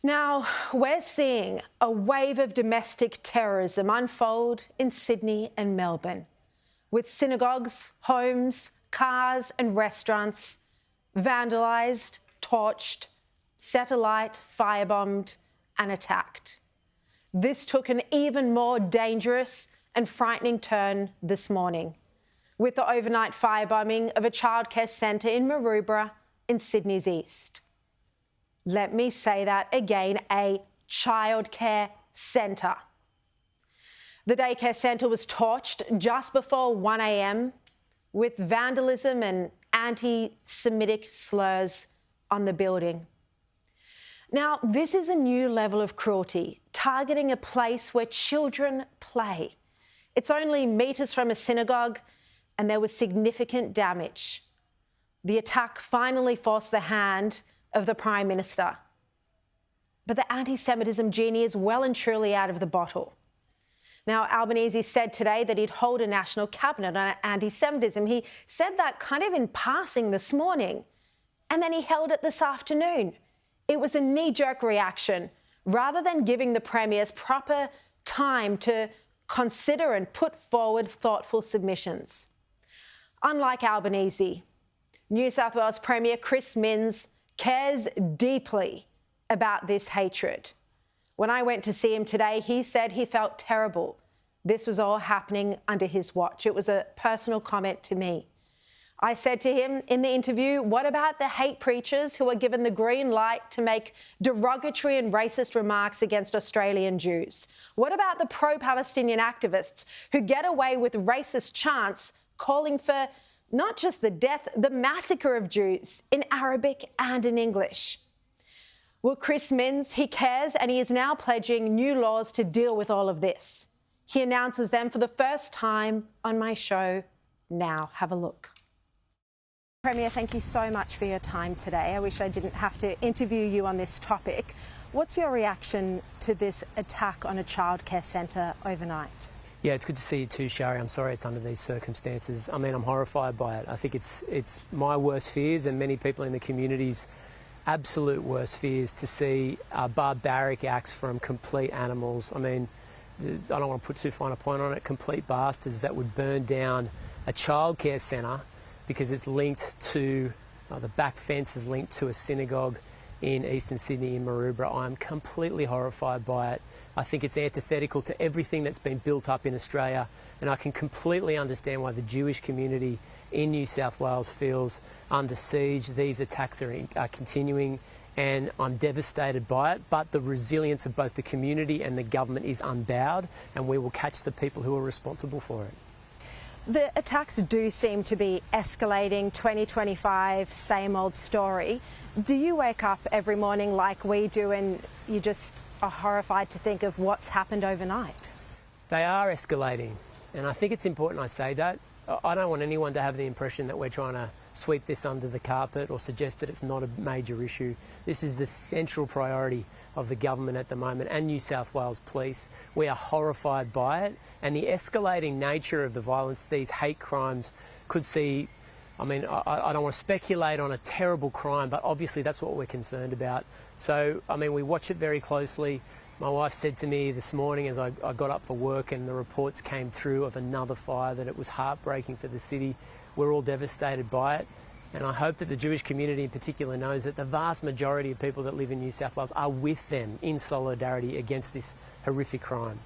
Now, we're seeing a wave of domestic terrorism unfold in Sydney and Melbourne, with synagogues, homes, cars and restaurants vandalised, torched, set alight, firebombed and attacked. This took an even more dangerous and frightening turn this morning, with the overnight firebombing of a childcare centre in Maroubra in Sydney's east. Let me say that again, a childcare centre. The daycare centre was torched just before 1 a.m. with vandalism and anti-Semitic slurs on the building. Now, this is a new level of cruelty, targeting a place where children play. It's only metres from a synagogue and there was significant damage. The attack finally forced the hand of the Prime Minister. But the anti-Semitism genie is well and truly out of the bottle. Now, Albanese said today that he'd hold a national cabinet on anti-Semitism. He said that kind of in passing this morning, and then he held it this afternoon. It was a knee-jerk reaction, rather than giving the Premier's proper time to consider and put forward thoughtful submissions. Unlike Albanese, New South Wales Premier Chris Minns cares deeply about this hatred. When I went to see him today, he said he felt terrible. This was all happening under his watch. It was a personal comment to me. I said to him in the interview, what about the hate preachers who are given the green light to make derogatory and racist remarks against Australian Jews? What about the pro-Palestinian activists who get away with racist chants calling for not just the death, the massacre of Jews in Arabic and in English? Well, Chris Minns, he cares, and he is now pledging new laws to deal with all of this. He announces them for the first time on my show now. Have a look. Premier, thank you so much for your time today. I wish I didn't have to interview you on this topic. What's your reaction to this attack on a childcare centre overnight? Yeah, it's good to see you too, Sharri. I'm sorry it's under these circumstances. I mean, I'm horrified by it. I think it's my worst fears and many people in the community's absolute worst fears to see barbaric acts from complete animals. I mean, I don't want to put too fine a point on it, complete bastards that would burn down a childcare centre because it's linked to, the back fence is linked to a synagogue in eastern Sydney in Maroubra. I'm completely horrified by it. I think it's antithetical to everything that's been built up in Australia, and I can completely understand why the Jewish community in New South Wales feels under siege. These attacks are continuing, and I'm devastated by it, but the resilience of both the community and the government is unbowed, and we will catch the people who are responsible for it. The attacks do seem to be escalating, 2025, same old story. Do you wake up every morning like we do and you just are horrified to think of what's happened overnight? They are escalating, and I think it's important I say that. I don't want anyone to have the impression that we're trying to sweep this under the carpet or suggest that it's not a major issue. This is the central priority of the government at the moment and New South Wales Police. We are horrified by it, and the escalating nature of the violence, these hate crimes could see, I mean, I don't want to speculate on a terrible crime, but obviously that's what we're concerned about. So, I mean, we watch it very closely. My wife said to me this morning as I got up for work and the reports came through of another fire that it was heartbreaking for the city. We're all devastated by it. And I hope that the Jewish community in particular knows that the vast majority of people that live in New South Wales are with them in solidarity against this horrific crime.